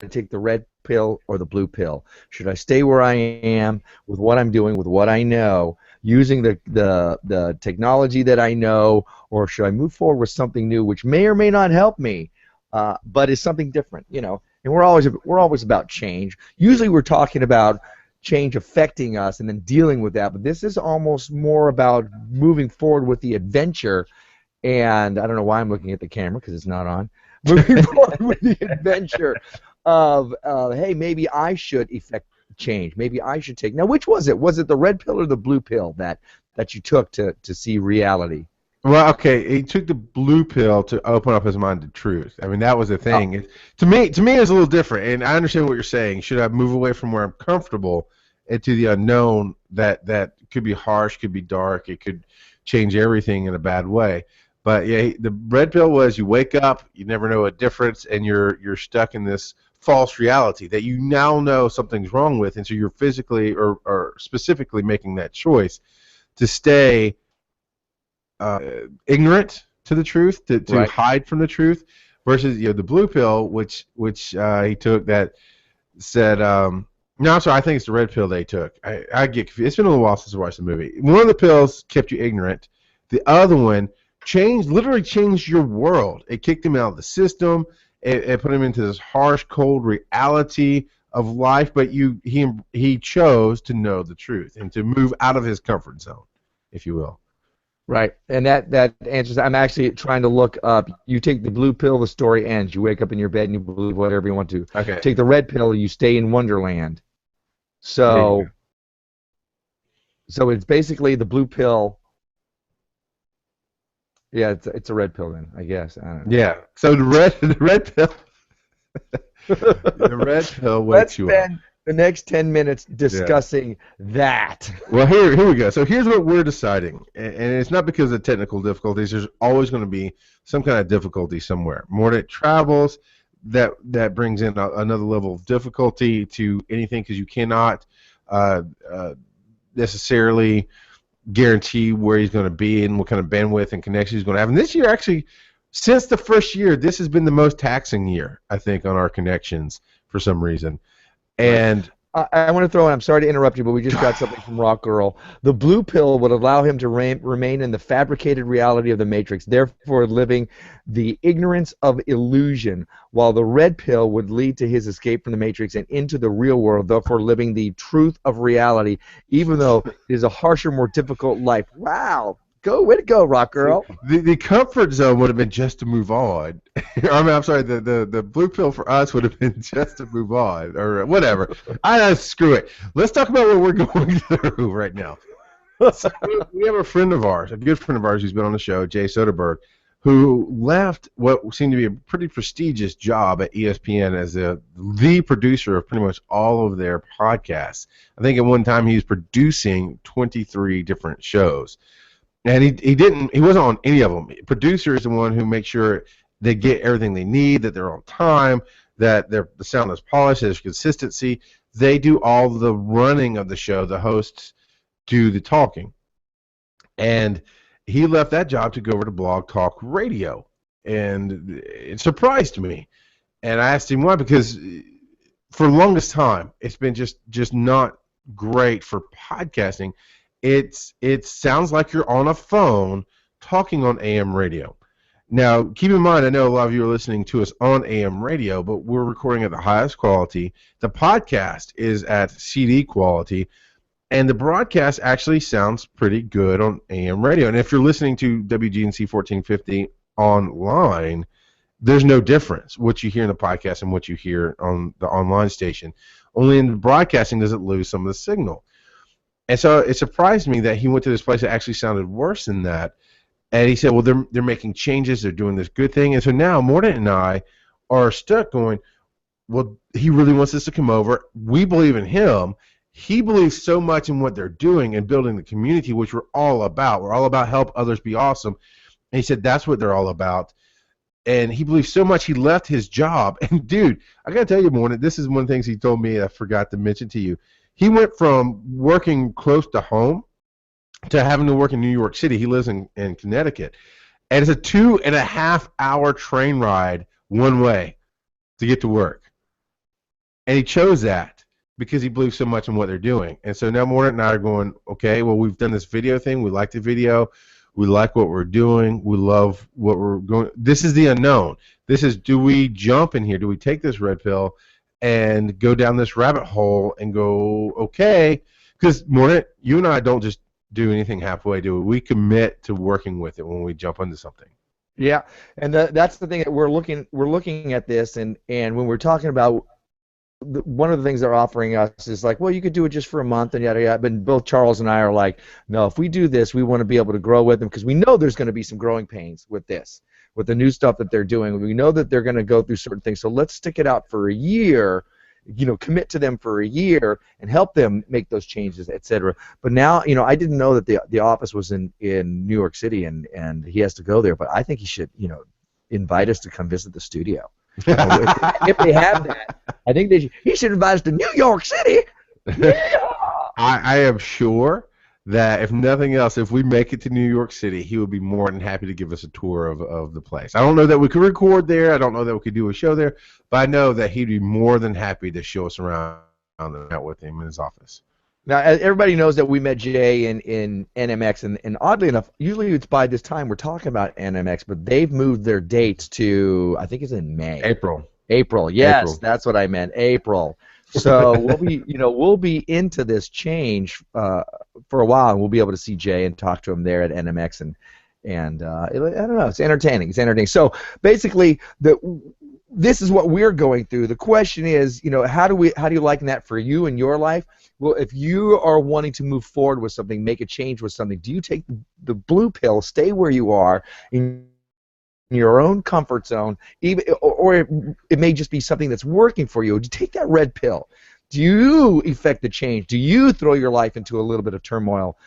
take the red pill or the blue pill? Should I stay where I am with what I'm doing, with what I know, using the technology that I know, or should I move forward with something new, which may or may not help me, but is something different? And we're always about change. Usually, we're talking about change affecting us and then dealing with that, but this is almost more about moving forward with the adventure. And I don't know why I'm looking at the camera because it's not on. Moving forward with the adventure of, hey, maybe I should effect change. Maybe I should take. Now, which was it? Was it the red pill or the blue pill that you took to see reality? Well, okay, he took the blue pill to open up his mind to truth. I mean, that was the Oh, thing. To me, it's a little different, and I understand what you're saying. Should I move away from where I'm comfortable into the unknown that could be harsh, could be dark, it could change everything in a bad way. But yeah, the red pill was you wake up, you never know a difference, and you're stuck in this false reality that you now know something's wrong with, and so you're physically or specifically making that choice to stay uh, ignorant to the truth, to right. hide from the truth, versus the blue pill, which he took that said, no, I'm sorry, I think it's the red pill they took. I get confused. It's been a little while since I watched the movie. One of the pills kept you ignorant. The other one literally changed your world. It kicked him out of the system. It put him into this harsh, cold reality of life. But he chose to know the truth and to move out of his comfort zone, if you will. Right, and that answers. I'm actually trying to look up. You take the blue pill, the story ends. You wake up in your bed and you believe whatever you want to. Okay. Take the red pill, you stay in Wonderland. There you So, so it's basically the blue pill. Yeah, it's a red pill then, I guess. I don't go. Yeah. So the red pill Let's wakes you up. spend the next 10 minutes Yeah. discussing that. Well, here we go. So here's what we're deciding, and it's not because of technical difficulties. There's always going to be some kind of difficulty somewhere. More that travels, that brings in another level of difficulty to anything because you cannot uh, uh, necessarily guarantee where he's going to be and what kind of bandwidth and connection he's going to have. And this year, actually, since the first year, this has been the most taxing year, I think, on our connections for some reason. Right. And I want to throw in, I'm sorry to interrupt you, but we just got something from Rock Girl. The blue pill would allow him to remain in the fabricated reality of the Matrix, therefore living the ignorance of illusion, while the red pill would lead to his escape from the Matrix and into the real world, therefore living the truth of reality, even though it is a harsher, more difficult life. Wow. Way to go, Rock see, Girl. the comfort zone would have been just to move on. I'm sorry, the blue pill for us would have been just to move on or whatever. Screw it. Let's talk about what we're going through right now. So we have a friend of ours, a good friend of ours who's been on the show, Jay Soderberg, who left what seemed to be a pretty prestigious job at ESPN as the producer of pretty much all of their podcasts. I think at one time he was producing 23 different shows. And he wasn't on any of them. Producer is the one who makes sure they get everything they need, that they're on time, that the sound is polished, there's consistency. They do all the running of the show. The hosts do the talking. And he left that job to go over to Blog Talk Radio. And it surprised me. And I asked him why, because for the longest time, it's been just not great for podcasting. It sounds like you're on a phone talking on AM radio. Now, keep in mind, I know a lot of you are listening to us on AM radio, but we're recording at the highest quality. The podcast is at CD quality, and the broadcast actually sounds pretty good on AM radio. And if you're listening to WGNC 1450 online, there's no difference what you hear in the podcast and what you hear on the online station. Only in the broadcasting does it lose some of the signal. And so it surprised me that he went to this place that actually sounded worse than that. And he said, well, they're making changes. They're doing this good thing. And so now Mordant and I are stuck going, well, he really wants us to come over. We believe in him. He believes so much in what they're doing and building the community, which we're all about. We're all about help others be awesome. And he said that's what they're all about. And he believes so much he left his job. And, dude, I got to tell you, Mordant, this is one of the things he told me I forgot to mention to you. He went from working close to home to having to work in New York City. He lives in Connecticut. And it's a 2.5-hour train ride one way to get to work. And he chose that because he believes so much in what they're doing. And so now Morton and I are going, okay, well, we've done this video thing. We like the video. We like what we're doing. We love what we're going. This is the unknown. This is, do we jump in here? Do we take this red pill and go down this rabbit hole and go, okay? Because Morton, you and I don't just do anything halfway, do we? We commit to working with it when we jump into something. Yeah, and that's the thing that we're looking at this, and when we're talking about one of the things they're offering us is like, well, you could do it just for a month and yada yada. But both Charles and I are like, no, if we do this, we want to be able to grow with them because we know there's going to be some growing pains with this, with the new stuff that they're doing. We know that they're going to go through certain things. So let's stick it out for a year, commit to them for a year and help them make those changes, etc. But now, I didn't know that the office was in New York City and he has to go there. But I think he should, invite us to come visit the studio. If they have that, I think he should invite us to New York City. Yeah. I am sure that if nothing else, if we make it to New York City, he would be more than happy to give us a tour of the place. I don't know that we could record there. I don't know that we could do a show there, but I know that he'd be more than happy to show us around and out with him in his office. Now, everybody knows that we met Jay in NMX, and oddly enough, usually it's by this time we're talking about NMX, but they've moved their dates to, I think it's in May. April, yes, April. That's what I meant, April. So we'll be into this change for a while, and we'll be able to see Jay and talk to him there at NMX, and I don't know, it's entertaining. So basically, this is what we're going through. The question is, how do you liken that for you in your life? Well, if you are wanting to move forward with something, make a change with something, do you take the blue pill, stay where you are in your own comfort zone, or it may just be something that's working for you? Do you take that red pill? Do you effect the change? Do you throw your life into a little bit of turmoil?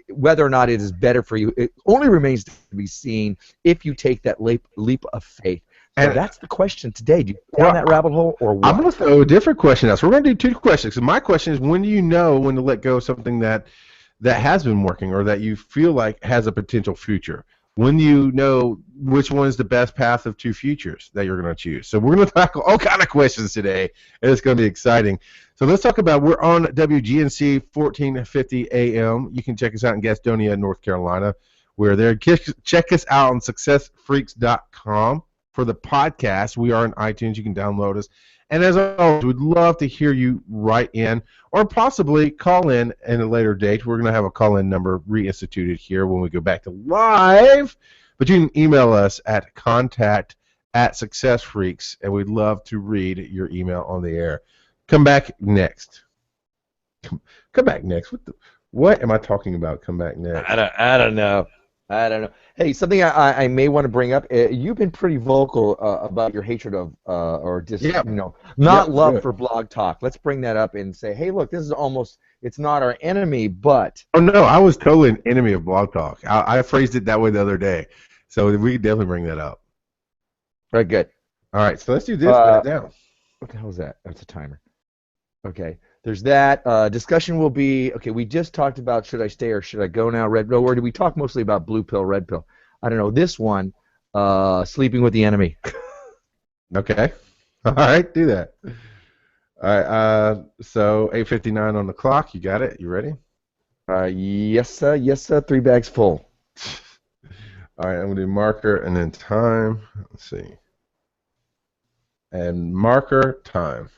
Whether or not it is better for you, it only remains to be seen if you take that leap of faith. So that's the question today. Do you go down that rabbit hole or what? I'm going to throw a different question out. So we're going to do two questions. So my question is, when do you know when to let go of something that has been working or that you feel like has a potential future? When do you know which one is the best path of two futures that you're going to choose? So we're going to tackle all kind of questions today, and it's going to be exciting. So let's talk about, we're on WGNC 1450 AM. You can check us out in Gastonia, North Carolina. We're there. Check us out on successfreaks.com. For the podcast, we are on iTunes. You can download us. And as always, we'd love to hear you write in or possibly call in at a later date. We're going to have a call-in number reinstituted here when we go back to live. But you can email us at contact@successfreaks, and we'd love to read your email on the air. Come back next. Come back next. What am I talking about? Come back next. I don't know. Hey, something I may want to bring up. You've been pretty vocal about your hatred of love for Blog Talk. Let's bring that up and say, hey, look, this is it's not our enemy, but. Oh no, I was totally an enemy of Blog Talk. I phrased it that way the other day, so we can definitely bring that up. Very good. All right, so let's do this. Put it down. What the hell is that? That's a timer. Okay. There's that. Discussion will be, okay, we just talked about should I stay or should I go now, red pill, or did we talk mostly about blue pill, red pill? I don't know. This one, sleeping with the enemy. Okay. All right, do that. All right, so 8:59 on the clock. You got it? You ready? Yes, sir. Yes, sir. 3 bags full. All right, I'm going to do marker and then time. Let's see. And marker, time.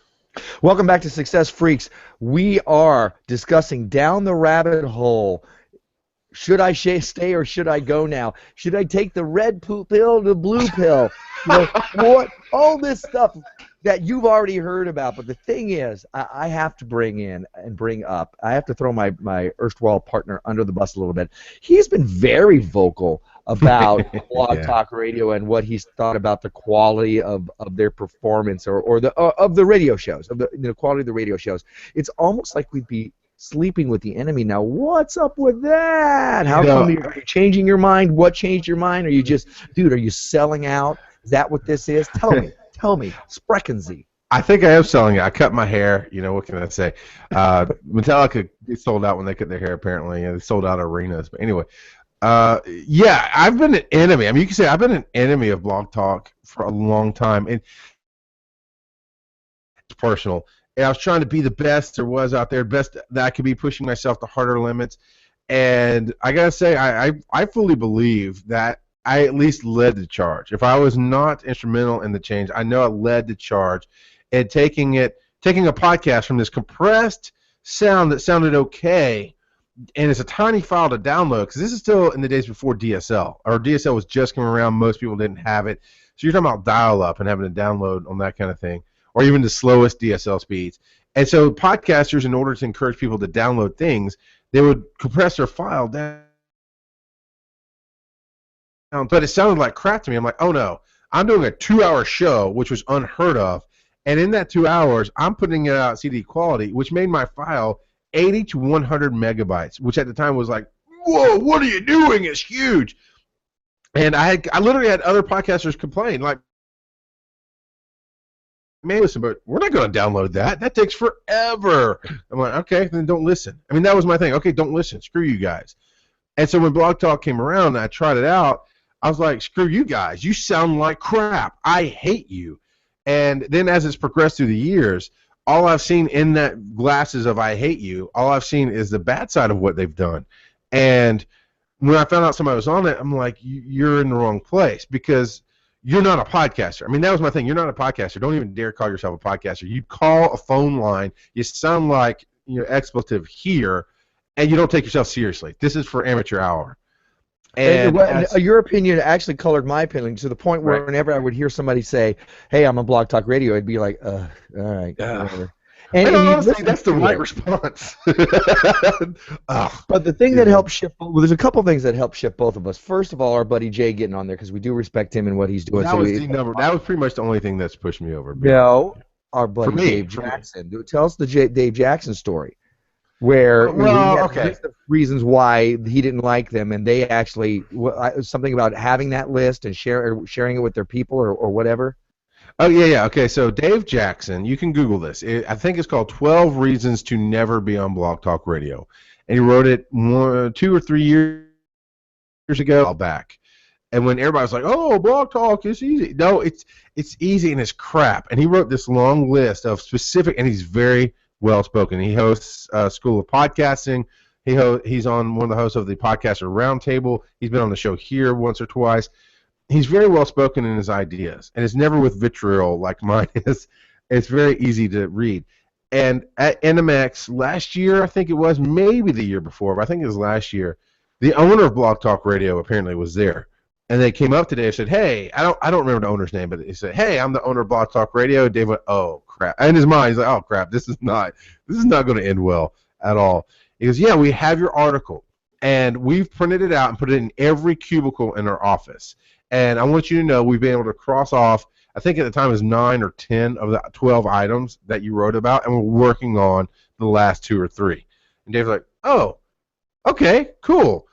Welcome back to Success Freaks. We are discussing down the rabbit hole. Should I stay or should I go now? Should I take the red pill or the blue pill? What? All this stuff that you've already heard about. But the thing is, I have to bring up. I have to throw my erstwhile partner under the bus a little bit. He's been very vocal about Blog Talk Radio and what he's thought about the quality of their performance or the radio shows, of the quality of the radio shows. It's almost like we'd be sleeping with the enemy. Now, what's up with that? How come are you changing your mind? What changed your mind? Are you just, dude, are you selling out? Is that what this is? Tell me. Sprechen Sie. I think I am selling it. I cut my hair. What can I say? Metallica sold out when they cut their hair, apparently. They sold out arenas. But anyway, I've been an enemy. I mean, you can say I've been an enemy of Blog Talk for a long time. And personal. And I was trying to be the best there was out there, best that I could be, pushing myself to harder limits. And I gotta say, I fully believe that I at least led the charge. If I was not instrumental in the change, I know I led the charge, and taking a podcast from this compressed sound that sounded okay, and it's a tiny file to download, because this is still in the days before DSL, or DSL was just coming around. Most people didn't have it. So you're talking about dial-up and having to download on that kind of thing, or even the slowest DSL speeds. And so podcasters, in order to encourage people to download things, they would compress their file down. But it sounded like crap to me. I'm like, oh no, I'm doing a 2-hour show, which was unheard of. And in that 2 hours, I'm putting it out CD quality, which made my file 80 to 100 megabytes, which at the time was like, whoa, what are you doing? It's huge. And I literally had other podcasters complain, like, man, listen, but we're not going to download that. That takes forever. I'm like, okay, then don't listen. I mean, that was my thing. Okay, don't listen. Screw you guys. And so when Blog Talk came around and I tried it out, I was like, screw you guys. You sound like crap. I hate you. And then as it's progressed through the years, all I've seen in that glasses of I hate you, all I've seen is the bad side of what they've done. And when I found out somebody was on it, I'm like, you're in the wrong place, because you're not a podcaster. I mean, that was my thing. You're not a podcaster. Don't even dare call yourself a podcaster. You call a phone line. You sound like expletive here, and you don't take yourself seriously. This is for amateur hour. And your opinion actually colored my opinion to the point where whenever I would hear somebody say, hey, I'm on Blog Talk Radio, I'd be like, all right, whatever. And honestly, that's the right response. But the thing that helped shift, well, there's a couple things that helped shift both of us. First of all, our buddy Jay getting on there, because we do respect him and what he's doing. That was pretty much the only thing that's pushed me over. No, our buddy Dave Jackson. Tell us the Dave Jackson story, where list of reasons why he didn't like them, and they actually something about having that list and sharing it with their people or whatever. Oh, yeah. Okay, so Dave Jackson, you can Google this. I think it's called 12 Reasons to Never Be on Blog Talk Radio. And he wrote it 2 or 3 years ago back. And when everybody was like, oh, Blog Talk is easy. No, it's easy and it's crap. And he wrote this long list of specific, and he's very well-spoken. He hosts School of Podcasting. He's on one of the hosts of the Podcaster Roundtable. He's been on the show here once or twice. He's very well-spoken in his ideas, and it's never with vitriol like mine is. It's very easy to read. And at NMX last year, I think it was, maybe the year before, but I think it was last year, the owner of Blog Talk Radio apparently was there. And they came up today and said, hey, I don't remember the owner's name, but he said, hey, I'm the owner of Blog Talk Radio. Dave went, oh, crap. In his mind, he's like, oh, crap, this is not going to end well at all. He goes, yeah, we have your article, and we've printed it out and put it in every cubicle in our office. And I want you to know we've been able to cross off, I think at the time it was 9 or 10 of the 12 items that you wrote about, and we're working on the last 2 or 3. And Dave's like, oh, okay, cool.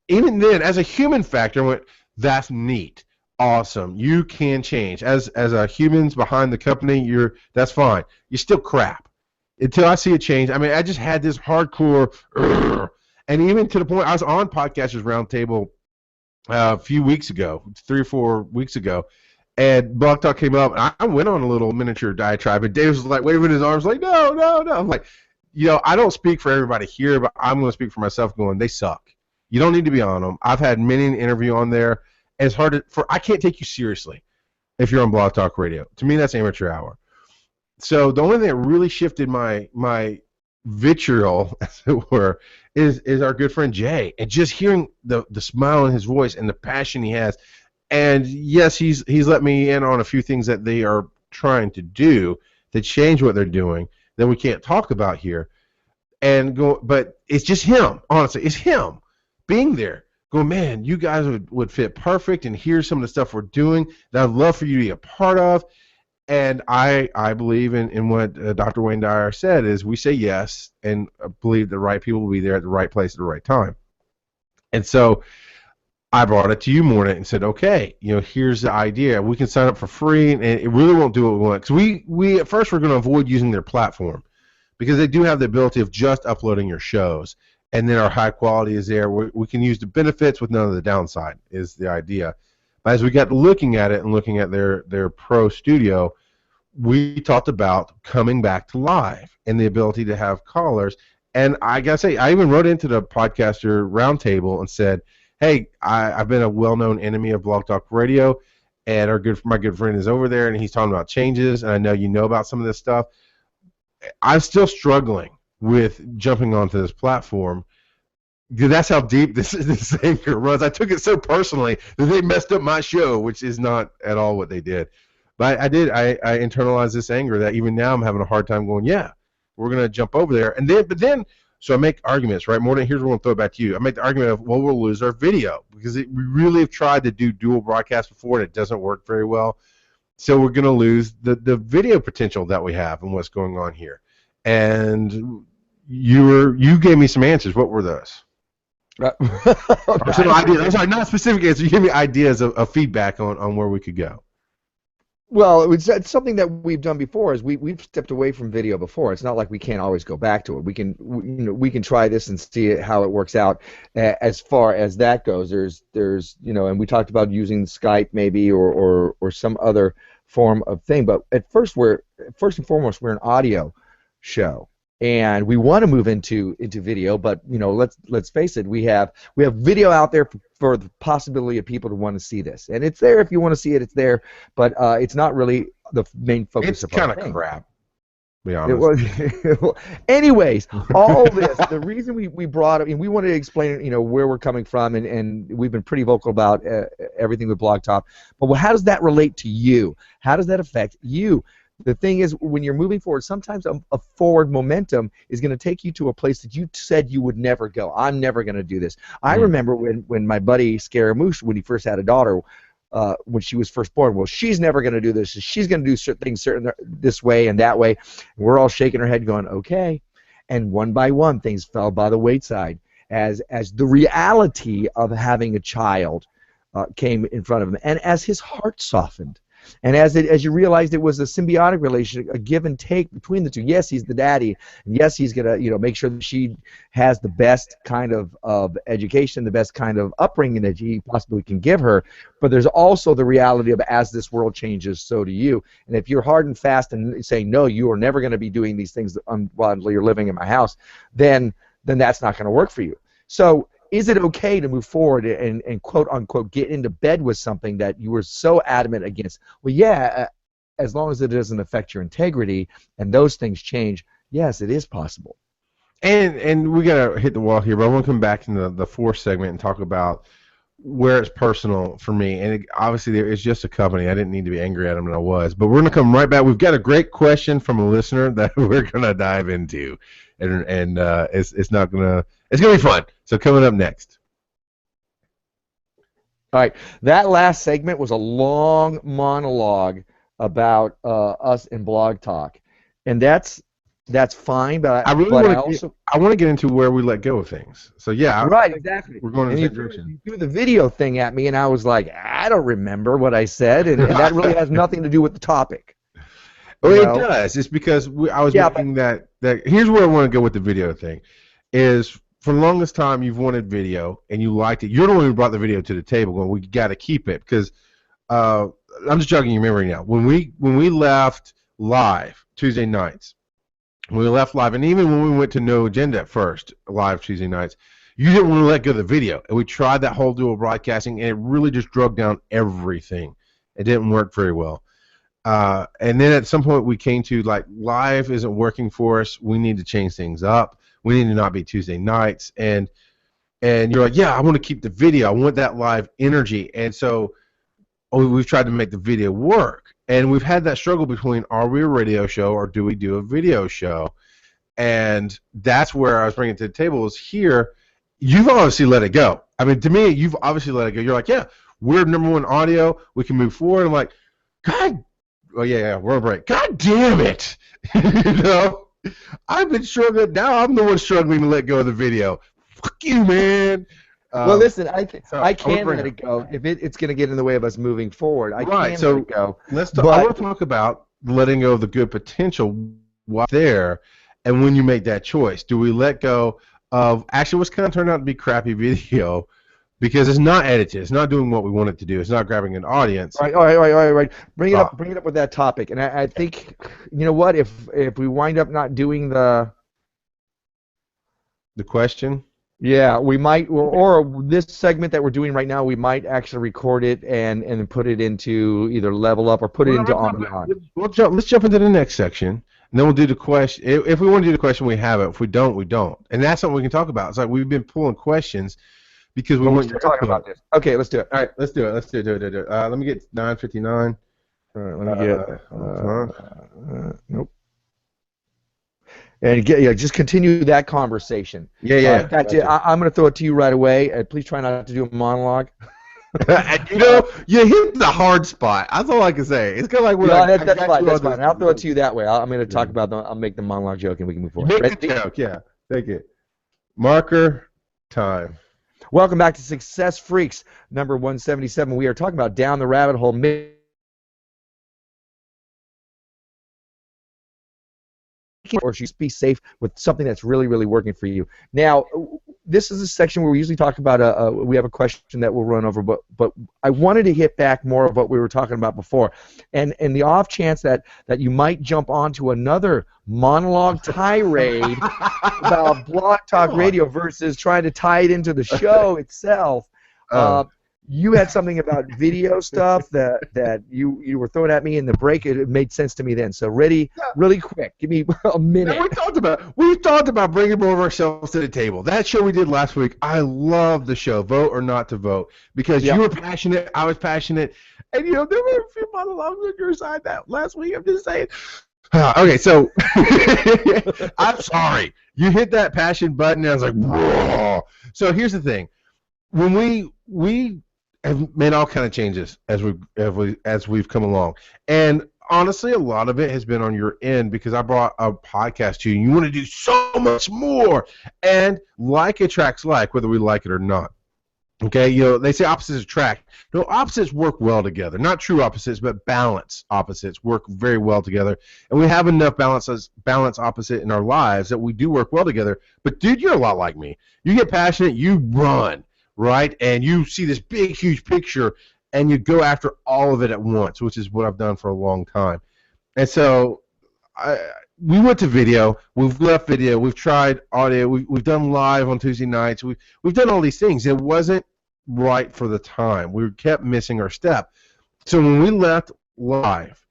Even then, as a human factor, I went, that's neat, awesome. You can change. As a humans behind the company, that's fine. You're still crap. Until I see a change. I mean, I just had this hardcore, and even to the point I was on Podcasters Roundtable a few weeks ago, 3 or 4 weeks ago, and Blog Talk came up, and I went on a little miniature diatribe, and Dave was like waving his arms like, no. I'm like, I don't speak for everybody here, but I'm going to speak for myself going, they suck. You don't need to be on them. I've had many an interview on there, and it's hard I can't take you seriously if you're on Blog Talk Radio. To me, that's amateur hour. So the only thing that really shifted my vitriol, as it were, is our good friend Jay, and just hearing the smile in his voice and the passion he has. And yes, he's let me in on a few things that they are trying to do to change what they're doing that we can't talk about here. But it's just him, honestly. It's him being there, going, man, you guys would fit perfect, and here's some of the stuff we're doing that I'd love for you to be a part of. And I believe in what Dr. Wayne Dyer said, is we say yes and believe the right people will be there at the right place at the right time. And so I brought it to you, Morna, and said, okay, here's the idea. We can sign up for free, and it really won't do what we want. Because we at first we're going to avoid using their platform, because they do have the ability of just uploading your shows, and then our high quality is there. We can use the benefits with none of the downside is the idea. But as we got looking at it and looking at their pro studio, we talked about coming back to live and the ability to have callers. And I gotta say, I even wrote into the podcaster roundtable and said, "Hey, I've been a well-known enemy of Blog Talk Radio, and my good friend is over there, and he's talking about changes, and I know you know about some of this stuff. I'm still struggling with jumping onto this platform. That's how deep this anger runs. I took it so personally that they messed up my show, which is not at all what they did. But I did. I internalized this anger that even now I'm having a hard time going, yeah, we're going to jump over there. But then, so I make arguments, right? More than, here's what I'm going to throw it back to you. I make the argument of, well, we'll lose our video because we really have tried to do dual broadcast before and it doesn't work very well. So we're going to lose the video potential that we have and what's going on here. And you gave me some answers. What were those? Some ideas. I'm sorry, not specific answers. You gave me ideas of feedback on where we could go. Well, it's something that we've done before. Is we've stepped away from video before. It's not like we can't always go back to it. We can try this and see how it works out. As far as that goes, there's and we talked about using Skype maybe or some other form of thing. But at first and foremost we're an audio show. And we want to move into video, but let's face it, we have video out there for the possibility of people to want to see this, and it's there if you want to see it. It's there, but it's not really the main focus. It's kind of crap. To be honest. It was. Anyways, all this, the reason we brought it, and we wanted to explain where we're coming from, and we've been pretty vocal about everything with Blog Talk. But how does that relate to you? How does that affect you? The thing is, when you're moving forward, sometimes a forward momentum is going to take you to a place that you said you would never go. I'm never going to do this. I remember when my buddy Scaramouche, when he first had a daughter, when she was first born, well, she's never going to do this. She's going to do certain things this way and that way. And we're all shaking our head going, okay. And one by one, things fell by the wayside as the reality of having a child came in front of him, and as his heart softened. And as you realized it was a symbiotic relationship, a give and take between the two. Yes, he's the daddy, and yes, he's gonna make sure that she has the best kind of education, the best kind of upbringing that he possibly can give her. But there's also the reality of, as this world changes, so do you. And if you're hard and fast and saying no, you are never going to be doing these things while you're living in my house, then that's not going to work for you. So is it okay to move forward and quote unquote get into bed with something that you were so adamant against? Well, yeah, as long as it doesn't affect your integrity and those things change, yes, it is possible. And we gotta hit the wall here, but I want to come back in the fourth segment and talk about where it's personal for me. And obviously, it's just a company. I didn't need to be angry at them, and I was. But we're gonna come right back. We've got a great question from a listener that we're gonna dive into, and it's gonna be fun. So coming up next. All right, that last segment was a long monologue about us and Blog Talk, and that's fine. But I want to get into where we let go of things. So yeah, right, exactly. We're going in the that direction. You threw the video thing at me, and I was like, I don't remember what I said, and that really has nothing to do with the topic. Well, it does. It's because I was making that. Here's where I want to go with the video thing. Is for the longest time you've wanted video and you liked it. You're the one who brought the video to the table, going, we got to keep it because I'm just jogging your memory now. When we left live Tuesday nights, and even when we went to No Agenda at first, live Tuesday nights, you didn't want to let go of the video, and we tried that whole dual broadcasting, and it really just drug down everything. It didn't work very well. And then at some point we came to live isn't working for us. We need to change things up. We need to not be Tuesday nights. And you're like, yeah, I want to keep the video. I want that live energy. And so we've tried to make the video work. And we've had that struggle between, are we a radio show or do we do a video show? And that's where I was bringing it to the table is here. You've obviously let it go. I mean, to me, you've obviously let it go. You're like, yeah, we're #1 audio. We can move forward. I'm like, God, well, yeah, we're on break. God damn it. I've been struggling. Now I'm the one struggling to let go of the video. Fuck you, man. Well, listen, I can let it go if it's going to get in the way of us moving forward. I can let it go. I want to talk about letting go of the good potential while there, and when you make that choice, do we let go of actually what's kind of turned out to be crappy video, because it's not edited. It's not doing what we want it to do. It's not grabbing an audience. All right, all right, all right, all right, all right. Uh, Bring it up with that topic. And I think, you know what? If we wind up not doing the question. yeah, we might, or this segment that we're doing right now, we might actually record it and put it into either Level Up or put it Well, into On Beyond. let's jump into the next section, and then we'll do the question. If we want to do the question, we have it. If we don't, we don't. And that's something we can talk about. It's like we've been pulling questions because we But we're want still your talking input. about this. Okay, let's do it. All right, let's do it. Let's do it. Let me get 9:59. All right, let me get. Nope. Yeah, just continue that conversation. Yeah. In fact, Gotcha. I'm going to throw it to you right away. Please try not to do a monologue. And, you hit the hard spot. That's all I can say. It's kind of like when That's got fine. you That's on fine. this- I'll throw it to you that way. I'm going to talk about I'll make the monologue joke and we can move forward. Make the joke. Yeah, take it. Marker time. Welcome back to Success Freaks, number 177. We are talking about down the rabbit hole. Or should you be safe with something that's really, really working for you? Now, this is a section where we usually talk about we have a question that we'll run over, but I wanted to hit back more of what we were talking about before, and the off chance that you might jump onto another monologue tirade about Blog Talk Radio versus trying to tie it into the show itself. You had something about video stuff that you were throwing at me in the break. It made sense to me then. So really quick, give me a minute. We talked about bringing more of ourselves to the table. That show we did last week, I love the show, Vote or Not to Vote, because you were passionate, I was passionate, and there were a few monologues on your side that last week. I'm just saying. Okay, so I'm sorry. You hit that passion button, and I was like, whoa. So here's the thing: when we have made all kind of changes as we've come along, and honestly, a lot of it has been on your end because I brought a podcast to you. And you want to do so much more, and like attracts like, whether we like it or not. Okay, they say opposites attract. No, opposites work well together. Not true opposites, but balance opposites work very well together. And we have enough balance opposite in our lives that we do work well together. But dude, you're a lot like me. You get passionate, you run. Right? And you see this big, huge picture, and you go after all of it at once, which is what I've done for a long time. And so we went to video. We've left video. We've tried audio. We've done live on Tuesday nights. We've done all these things. It wasn't right for the time. We kept missing our step. So when we left live,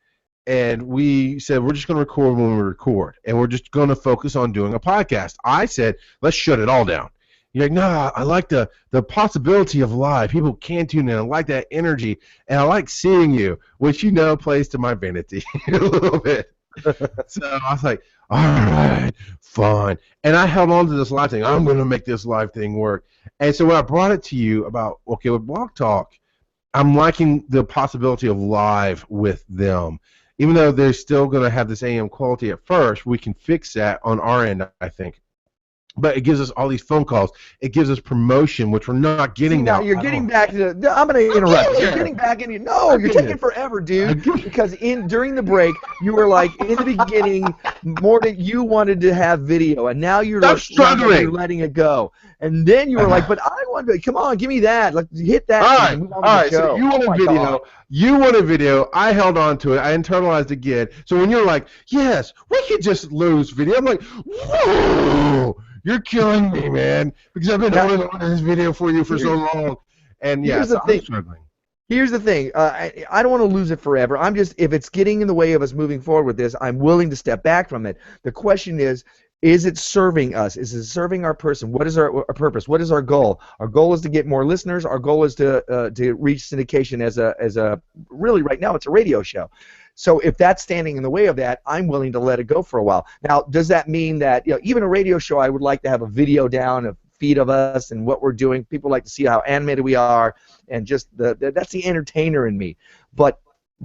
and we said we're just going to record when we record, and we're just going to focus on doing a podcast, I said, let's shut it all down. You're like, no, I like the possibility of live. People can tune in. I like that energy, and I like seeing you, which plays to my vanity a little bit. So I was like, all right, fine. And I held on to this live thing. I'm going to make this live thing work. And so when I brought it to you about, okay, with Blog Talk, I'm liking the possibility of live with them. Even though they're still going to have this AM quality at first, we can fix that on our end, I think. But it gives us all these phone calls. It gives us promotion, which we're not getting now. You're getting back to I'm going to interrupt. You're getting back into you're taking forever, dude. Because during the break, you were like in the beginning more that you wanted to have video, and now you're struggling. You're letting it go, and then you were like, but I want to. Come on, give me that. Let's hit that. All right. So you wanted video. God. You wanted video. I held on to it. I internalized again. So when you're like, yes, we could just lose video. I'm like, whoa. You're killing me, man, because I've been holding on to this video for you for so long. And I'm struggling. Here's the thing. I don't want to lose it forever. If it's getting in the way of us moving forward with this, I'm willing to step back from it. The question is it serving us? Is it serving our person? What is our purpose? What is our goal? Our goal is to get more listeners. Our goal is to reach syndication as a really right now it's a radio show. So if that's standing in the way of that, I'm willing to let it go for a while. Now, does that mean that even a radio show, I would like to have a video down, a feed of us and what we're doing. People like to see how animated we are, and just that's the entertainer in me. But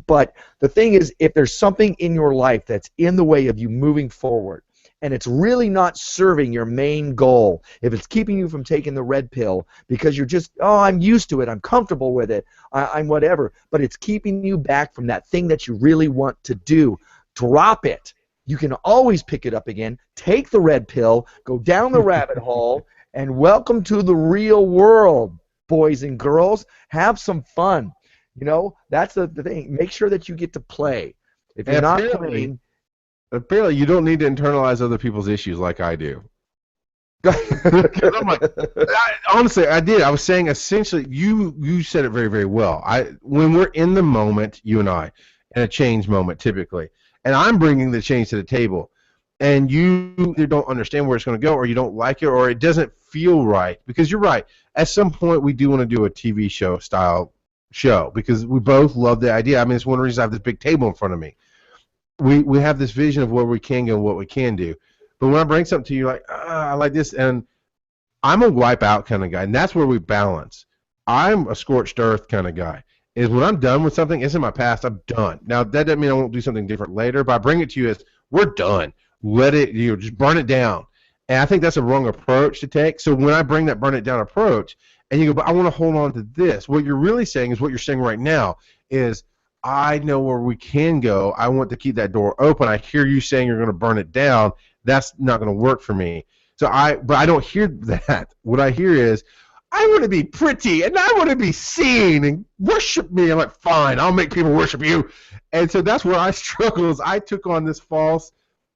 the thing is, if there's something in your life that's in the way of you moving forward, and it's really not serving your main goal, if it's keeping you from taking the red pill because you're just, I'm used to it, I'm comfortable with it, I'm whatever, but it's keeping you back from that thing that you really want to do, drop it. You can always pick it up again, take the red pill, go down the rabbit hole, and welcome to the real world. boys and girls. Have some fun. You know, that's the thing. Make sure that you get to play. If you're And not apparently, playing, apparently, you don't need to internalize other people's issues like I do. 'Cause I'm like, honestly, I did. I was saying essentially, you said it very, very well. When we're in the moment, you and I, in a change moment typically, and I'm bringing the change to the table, and you either don't understand where it's going to go, or you don't like it, or it doesn't feel right. Because you're right. At some point, we do want to do a TV show style show because we both love the idea. I mean, it's one reason I have this big table in front of me. We have this vision of where we can go and what we can do. But when I bring something to you, like, I like this, and I'm a wipe out kind of guy, and that's where we balance. I'm a scorched earth kind of guy. Is when I'm done with something, it's in my past, I'm done. Now, that doesn't mean I won't do something different later, but I bring it to you as, we're done. Let it, just burn it down. And I think that's a wrong approach to take. So when I bring that burn it down approach, and you go, but I want to hold on to this, what you're really saying is what you're saying right now is, I know where we can go. I want to keep that door open. I hear you saying you're going to burn it down. That's not going to work for me. But I don't hear that. What I hear is, I want to be pretty and I want to be seen and worship me. I'm like, fine, I'll make people worship you. And so that's where I struggle. Is I took on this false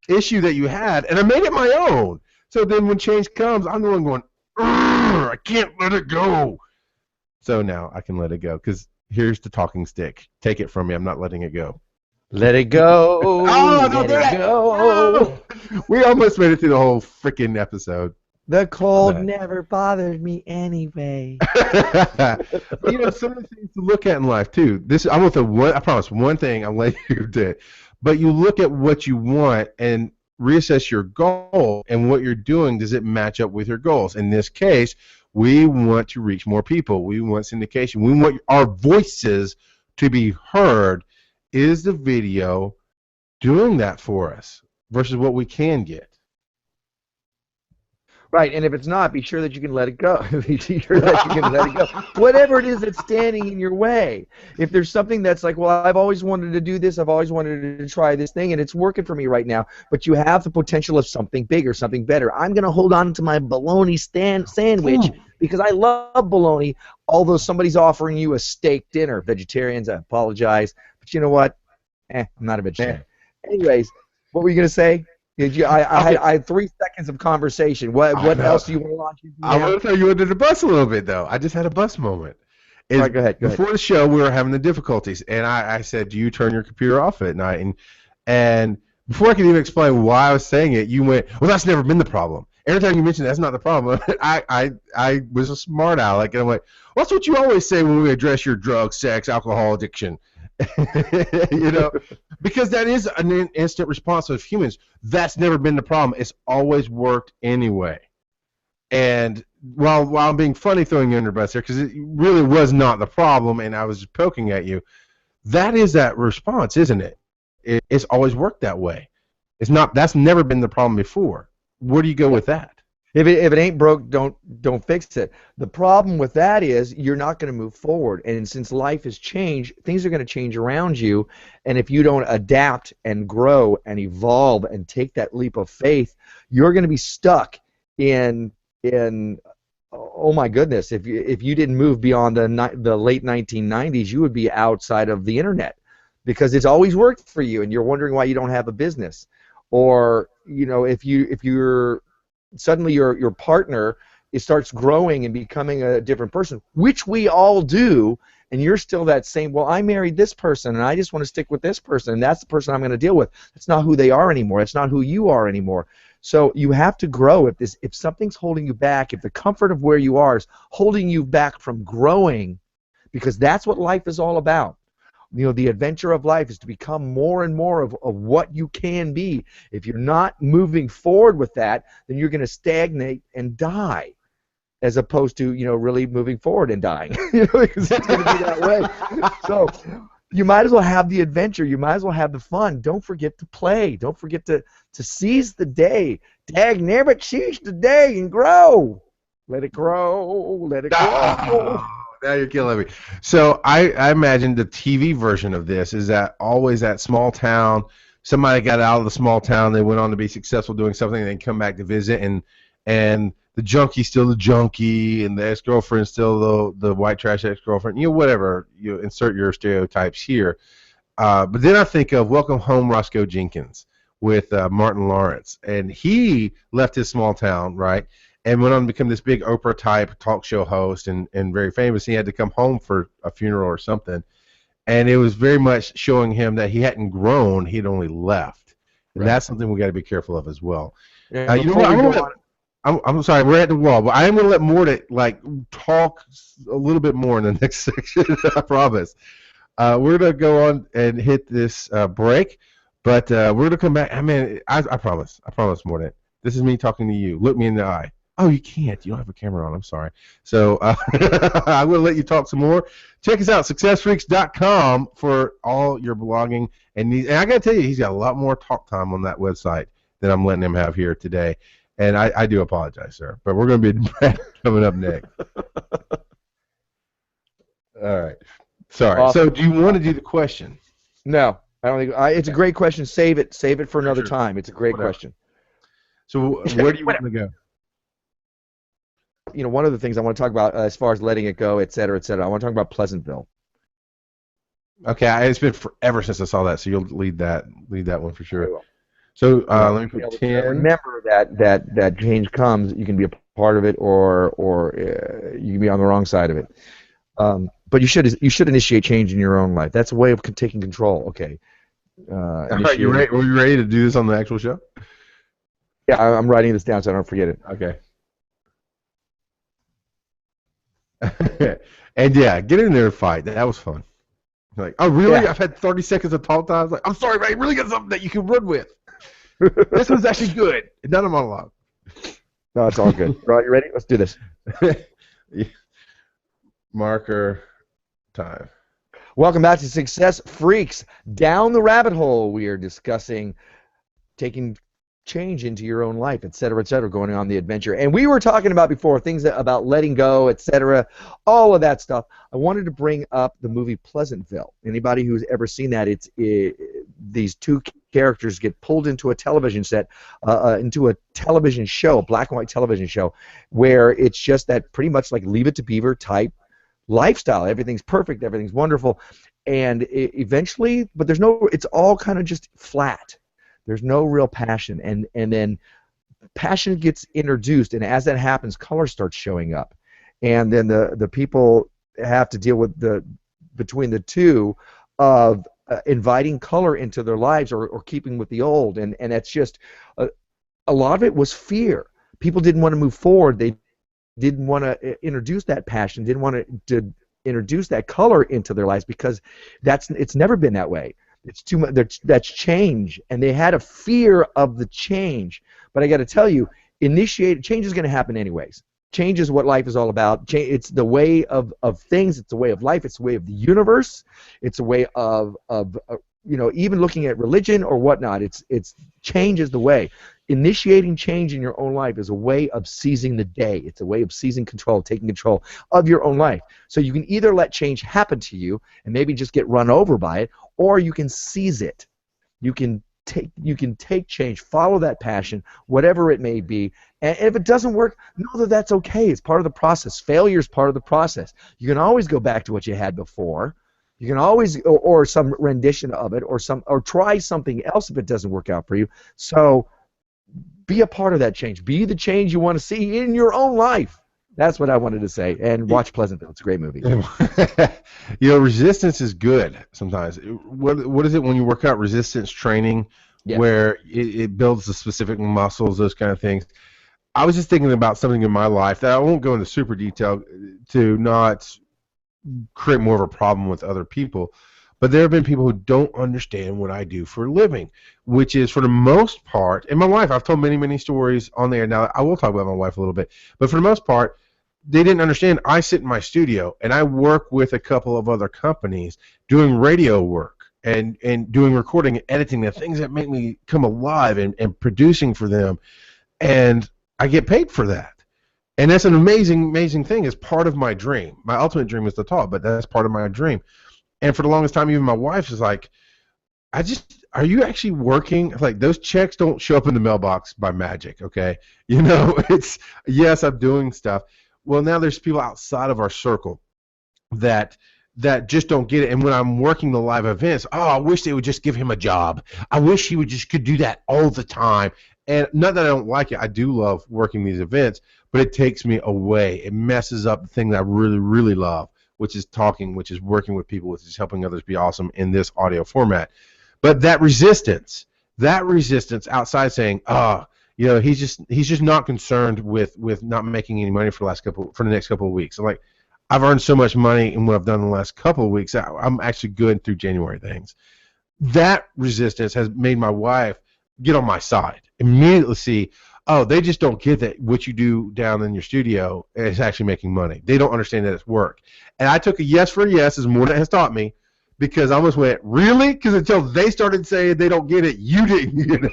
issue that you had and I made it my own. So then when change comes, I'm the one going, I can't let it go. So now I can let it go because here's the talking stick. Take it from me. I'm not letting it go. let it go. Oh, don't do let that. it go. No. We almost made it through the whole freaking episode. The cold never bothered me anyway. You know, some of the things to look at in life too. I promise one thing I'll let you do it. But you look at what you want and reassess your goal and what you're doing. Does it match up with your goals? In this case, we want to reach more people. We want syndication. We want our voices to be heard. Is the video doing that for us versus what we can get? Right, and if it's not, be sure that you can let it go. Be sure that you can let it go. Whatever it is that's standing in your way. If there's something that's like, well, I've always wanted to do this, I've always wanted to try this thing, and it's working for me right now, but you have the potential of something bigger, something better. I'm going to hold on to my bologna sandwich because I love bologna, although somebody's offering you a steak dinner. Vegetarians, I apologize, but you know what? I'm not a vegetarian. Anyways, what were you going to say? I had 3 seconds of conversation. What else do you want to launch into? I want to throw you under the bus a little bit, though. I just had a bus moment. All right, go ahead. Before the show, we were having the difficulties, and I said, do you turn your computer off at night? And before I could even explain why I was saying it, you went, well, that's never been the problem. Every time you mention that's not the problem, I was a smart aleck, and I'm like, well, that's what you always say when we address your drug, sex, alcohol addiction. You know, because that is an instant response of humans. That's never been the problem. It's always worked anyway. And while I'm being funny throwing you under the bus there, because it really was not the problem, and I was just poking at you, that is that response, isn't it? It's always worked that way. It's not. That's never been the problem before. Where do you go with that? If it ain't broke, don't fix it. The problem with that is you're not going to move forward. And since life has changed, things are going to change around you. And if you don't adapt and grow and evolve and take that leap of faith, you're going to be stuck in oh my goodness, if you didn't move beyond the late 1990s, you would be outside of the internet because it's always worked for you and you're wondering why you don't have a business. Or, you know, if you're suddenly your partner starts growing and becoming a different person, which we all do, and you're still that same, well, I married this person and I just want to stick with this person and that's the person I'm going to deal with. That's not who they are anymore. That's not who you are anymore. So you have to grow. If something's holding you back, if the comfort of where you are is holding you back from growing, because that's what life is all about. You know, the adventure of life is to become more and more of what you can be. If you're not moving forward with that, then you're going to stagnate and die, as opposed to, you know, really moving forward and dying. You know, because it's going to be that way. So you might as well have the adventure. You might as well have the fun. Don't forget to play. Don't forget to seize the day. Dag, never seize the day and grow. Let it grow. Let it grow. Now you're killing me. So I imagine the TV version of this is that always that small town. Somebody got out of the small town. They went on to be successful doing something. And then come back to visit, and the junkie's still the junkie, and the ex-girlfriend's still the white trash ex-girlfriend. Whatever. You insert your stereotypes here. But then I think of Welcome Home, Roscoe Jenkins with Martin Lawrence, and he left his small town, right, and went on to become this big Oprah type talk show host and very famous. He had to come home for a funeral or something, and it was very much showing him that he hadn't grown; he'd only left, and Right. that's something we got to be careful of as well. And You know what? before we go on, I'm sorry, we're at the wall, but I am going to let Morta talk a little bit more in the next section. I promise. We're going to go on and hit this break, but we're going to come back. I mean, I promise. I promise, Morta. This is me talking to you. Look me in the eye. Oh, you can't. You don't have a camera on. I'm sorry. So I'm going to let you talk some more. Check us out, successfreaks.com, for all your blogging and needs. And I got to tell you, he's got a lot more talk time on that website than I'm letting him have here today. And I do apologize, sir. But we're going to be coming up next. All right. Sorry. Awesome. So do you want to do the question? No, I don't think it's a great question. Save it for another Sure. time. It's a great Whatever. question. So where do you want to go? One of the things I want to talk about as far as letting it go, et cetera, I want to talk about Pleasantville. Okay, it's been forever since I saw that, so you'll lead that one for Very sure. well. So let me put 10. Remember that change comes. You can be a part of it, or you can be on the wrong side of it. But you should initiate change in your own life. That's a way of taking control. Okay. All right, you ready? Were you ready to do this on the actual show? Yeah, I'm writing this down so I don't forget it. Okay. And yeah, get in there and fight. That was fun. Like, oh really? Yeah. I've had 30 seconds of talk time. I was like, I'm sorry, man. I really got something that you can run with. This was actually good. Not a monologue. No, it's all good. Right, you ready? Let's do this. Marker time. Welcome back to Success Freaks. Down the rabbit hole, we are discussing taking change into your own life, et cetera, going on the adventure. And we were talking about before things about letting go, et cetera, all of that stuff. I wanted to bring up the movie Pleasantville. Anybody who's ever seen that, these two characters get pulled into a television set, into a television show, a black and white television show, where it's just that pretty much like Leave It to Beaver type lifestyle. Everything's perfect, everything's wonderful, and eventually, but it's all kind of just flat. There's no real passion, and then passion gets introduced, and as that happens, color starts showing up, and then the people have to deal with between the two of inviting color into their lives or keeping with the old, and that's just a lot of it was fear. People didn't want to move forward. They didn't want to introduce that passion, didn't want to introduce that color into their lives because it's never been that way. It's too much. That's change, and they had a fear of the change. But I got to tell you, change is going to happen anyways. Change is what life is all about. It's the way of things. It's the way of life. It's the way of the universe. It's a way of even looking at religion or whatnot. It's change is the way. Initiating change in your own life is a way of seizing the day. It's a way of seizing control, taking control of your own life. So you can either let change happen to you and maybe just get run over by it, or you can seize it. You can take change, follow that passion, whatever it may be, and if it doesn't work, know that's okay. It's part of the process. Failure is part of the process. You can always go back to what you had before. You can always, or some rendition of it, or try something else if it doesn't work out for you. So be a part of that change. Be the change you want to see in your own life. That's what I wanted to say. And watch Pleasantville. It's a great movie. Resistance is good sometimes. What is it when you work out resistance training, where it builds the specific muscles, those kind of things? I was just thinking about something in my life that I won't go into super detail to not create more of a problem with other people. But there have been people who don't understand what I do for a living, which is, for the most part, in my wife, I've told many, many stories on there. Now, I will talk about my wife a little bit. But for the most part, they didn't understand. I sit in my studio, and I work with a couple of other companies doing radio work and doing recording and editing, the things that make me come alive and producing for them. And I get paid for that. And that's an amazing, amazing thing. It's part of my dream. My ultimate dream is to talk, but that's part of my dream. And for the longest time, even my wife is like, are you actually working? Like those checks don't show up in the mailbox by magic, okay? You know, it's yes, I'm doing stuff. Well, now there's people outside of our circle that just don't get it. And when I'm working the live events, oh, I wish they would just give him a job. I wish he would just could do that all the time. And not that I don't like it, I do love working these events, but it takes me away. It messes up the thing that I really, really love, which is talking, which is working with people, which is helping others be awesome in this audio format. But that resistance outside saying, oh, you know, he's just not concerned with not making any money for the next couple of weeks. I'm like, I've earned so much money in what I've done in the last couple of weeks. I'm actually good through January things. That resistance has made my wife get on my side. Immediately see, oh, they just don't get that what you do down in your studio is actually making money. They don't understand that it's work. And I took a yes for a yes, as Morna has taught me, because I almost went, really? Because until they started saying they don't get it, you didn't get it.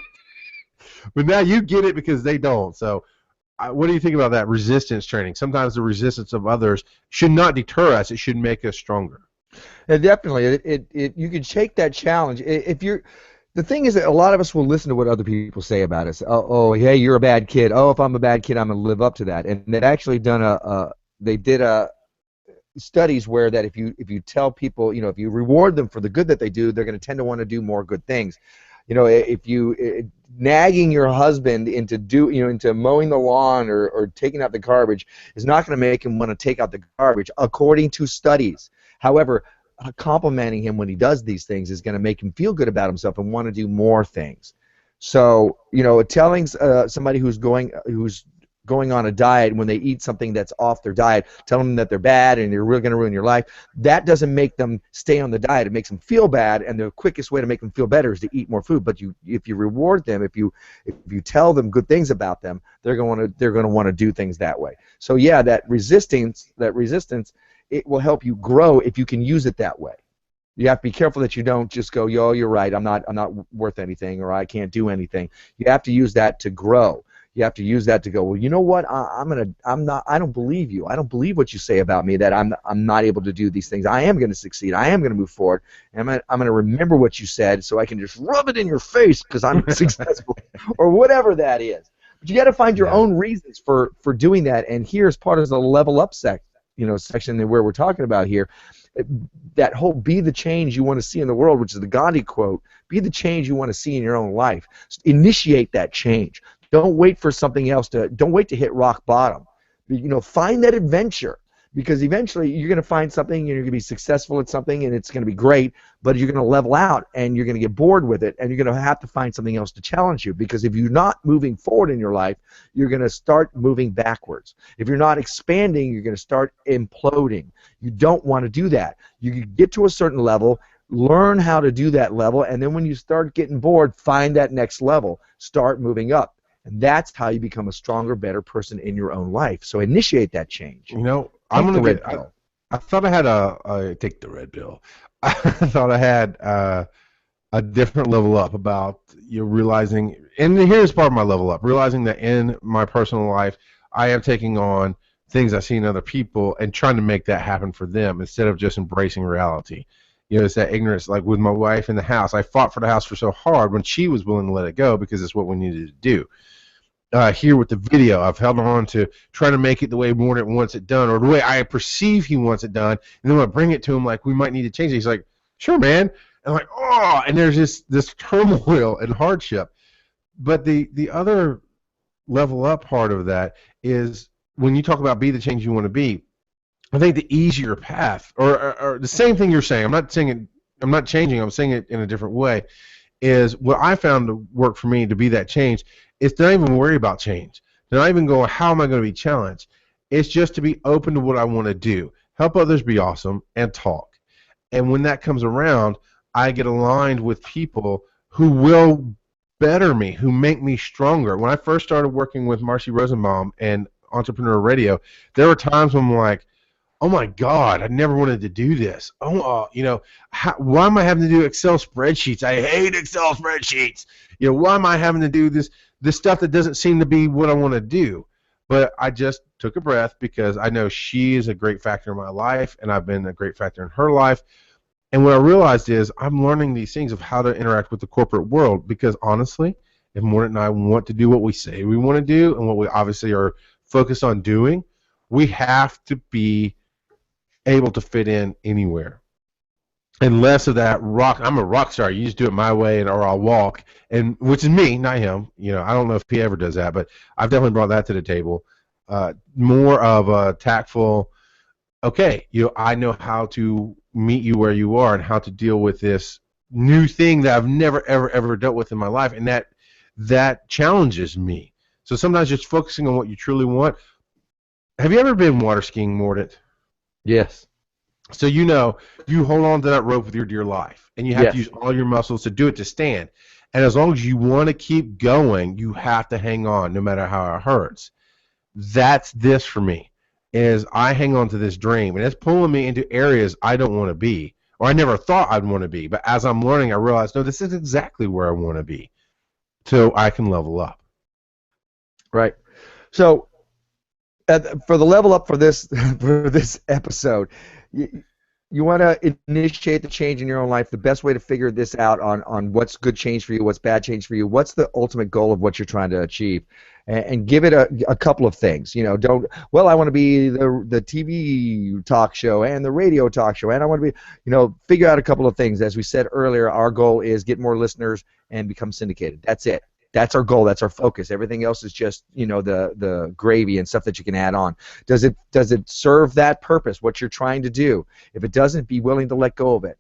But now you get it because they don't. So what do you think about that resistance training? Sometimes the resistance of others should not deter us. It should make us stronger. Yeah, definitely. You can take that challenge. If you're, the thing is that a lot of us will listen to what other people say about us. Oh, hey, you're a bad kid. Oh, if I'm a bad kid, I'm going to live up to that. And they've actually done they did studies where that if you tell people, if you reward them for the good that they do, they're going to tend to want to do more good things. If you nagging your husband into mowing the lawn or taking out the garbage is not going to make him want to take out the garbage, according to studies. However, complimenting him when he does these things is going to make him feel good about himself and want to do more things. So, telling somebody who's going on a diet, when they eat something that's off their diet, telling them that they're bad and they're really going to ruin your life, that doesn't make them stay on the diet. It makes them feel bad, and the quickest way to make them feel better is to eat more food. But if you reward them, if you tell them good things about them, they're going to want to do things that way. So yeah, that resistance, it will help you grow if you can use it that way. You have to be careful that you don't just go, yo, you're right, I'm not worth anything, or I can't do anything. You have to use that to grow. You have to use that to go, well, you know what? I don't believe you. I don't believe what you say about me, that I'm not able to do these things. I am going to succeed. I am going to move forward. And I'm going to remember what you said so I can just rub it in your face because I'm successful, or whatever that is. But you got to find your own reasons for doing that. And here's part of the level up section where we're talking about here. That whole be the change you want to see in the world, which is the Gandhi quote, be the change you want to see in your own life. Initiate that change. Don't wait for something else don't wait to hit rock bottom. Find that adventure, because eventually you're going to find something and you're going to be successful at something and it's going to be great, but you're going to level out and you're going to get bored with it and you're going to have to find something else to challenge you, because if you're not moving forward in your life, you're going to start moving backwards. If you're not expanding, you're going to start imploding. You don't want to do that. You get to a certain level, learn how to do that level, and then when you start getting bored, find that next level, start moving up. And that's how you become a stronger, better person in your own life. So initiate that change. I'm going to get. I thought I had take the red pill. I thought I had a different level up about realizing, and here's part of my level up, realizing that in my personal life, I am taking on things I see in other people and trying to make that happen for them instead of just embracing reality. It's that ignorance. Like with my wife in the house, I fought for the house for so hard when she was willing to let it go because it's what we needed to do. Here with the video, I've held on to trying to make it the way Morton wants it done, or the way I perceive he wants it done, and then when I bring it to him, like, we might need to change it, he's like, sure, man. And I'm like, oh, and there's this turmoil and hardship. But the other level up part of that is when you talk about be the change you want to be, I think the easier path, or the same thing you're saying, I'm not saying it, I'm not changing, I'm saying it in a different way, is what I found to work for me to be that change. It's not even worry about change. They're not even going, how am I going to be challenged? It's just to be open to what I want to do, help others be awesome, and talk. And when that comes around, I get aligned with people who will better me, who make me stronger. When I first started working with Marcy Rosenbaum and Entrepreneur Radio, there were times when I'm like, oh my God, I never wanted to do this. Why am I having to do Excel spreadsheets? I hate Excel spreadsheets. Why am I having to do this stuff that doesn't seem to be what I want to do? But I just took a breath because I know she is a great factor in my life, and I've been a great factor in her life. And what I realized is I'm learning these things of how to interact with the corporate world because honestly, if Mordant and I want to do what we say we want to do and what we obviously are focused on doing, we have to be able to fit in anywhere. And less of that rock. I'm a rock star. You just do it my way, and or I'll walk. And which is me, not him. I don't know if he ever does that, but I've definitely brought that to the table. More of a tactful. Okay, I know how to meet you where you are and how to deal with this new thing that I've never ever dealt with in my life, and that challenges me. So sometimes just focusing on what you truly want. Have you ever been water skiing, Mordant? Yes. So you hold on to that rope with your dear life, and you have to Yes. use all your muscles to do it to stand. And as long as you want to keep going, you have to hang on, no matter how it hurts. That's this for me, is I hang on to this dream, and it's pulling me into areas I don't want to be, or I never thought I'd want to be. But as I'm learning, I realize, no, this is exactly where I want to be, so I can level up. Right. So for the level up for this for this episode, you want to initiate the change in your own life. The best way to figure this out on what's good change for you, what's bad change for you, what's the ultimate goal of what you're trying to achieve, and give it a couple of things. Don't, well, I want to be the TV talk show and the radio talk show, and I want to be, figure out a couple of things. As we said earlier, our goal is get more listeners and become syndicated. That's it. That's our goal. That's our focus. Everything else is just, the gravy and stuff that you can add on. Does it serve that purpose, what you're trying to do? If it doesn't, be willing to let go of it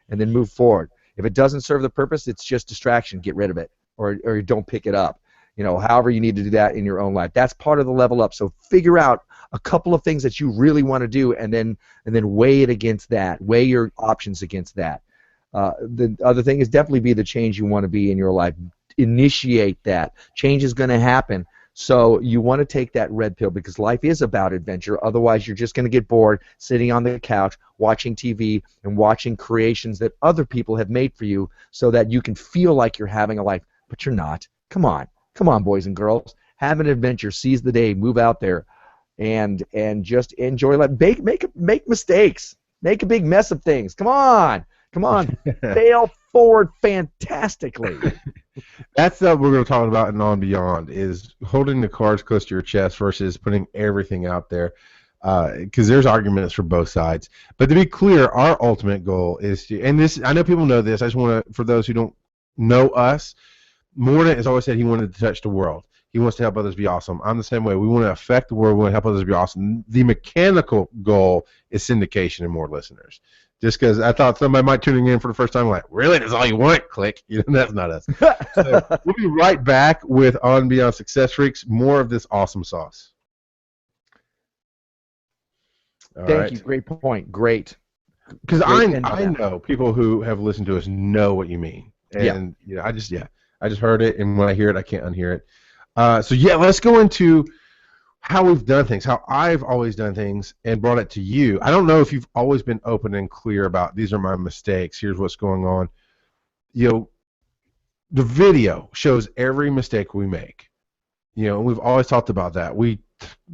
and then move forward. If it doesn't serve the purpose, it's just distraction. Get rid of it, or don't pick it up. However you need to do that in your own life. That's part of the level up. So figure out a couple of things that you really want to do, and then weigh it against that. Weigh your options against that. The other thing is definitely be the change you want to be in your life. Initiate that. Change is going to happen. So you want to take that red pill because life is about adventure. Otherwise, you're just going to get bored sitting on the couch watching TV and watching creations that other people have made for you so that you can feel like you're having a life, but you're not. Come on. Come on, boys and girls. Have an adventure. Seize the day. Move out there and just enjoy life. Make mistakes. Make a big mess of things. Come on. Come on. Fail forward fantastically. That's what we're going to talk about in On Beyond, is holding the cards close to your chest versus putting everything out there, because there's arguments for both sides. But to be clear, our ultimate goal is to, and this, I know people know this, I just want to, for those who don't know us, Mordant has always said he wanted to touch the world. He wants to help others be awesome. I'm the same way. We want to affect the world. We want to help others be awesome. The mechanical goal is syndication and more listeners. Just because I thought somebody might tuning in for the first time, like, really, that's all you want? Click. That's not us. So we'll be right back with On Beyond Success Freaks, more of this awesome sauce. Thank you. Great point. Great. Because I know people who have listened to us know what you mean. And I just heard it, and when I hear it, I can't unhear it. So let's go into how we've done things, how I've always done things, and brought it to you. I don't know if you've always been open and clear about, these are my mistakes, here's what's going on. The video shows every mistake we make. We've always talked about that. We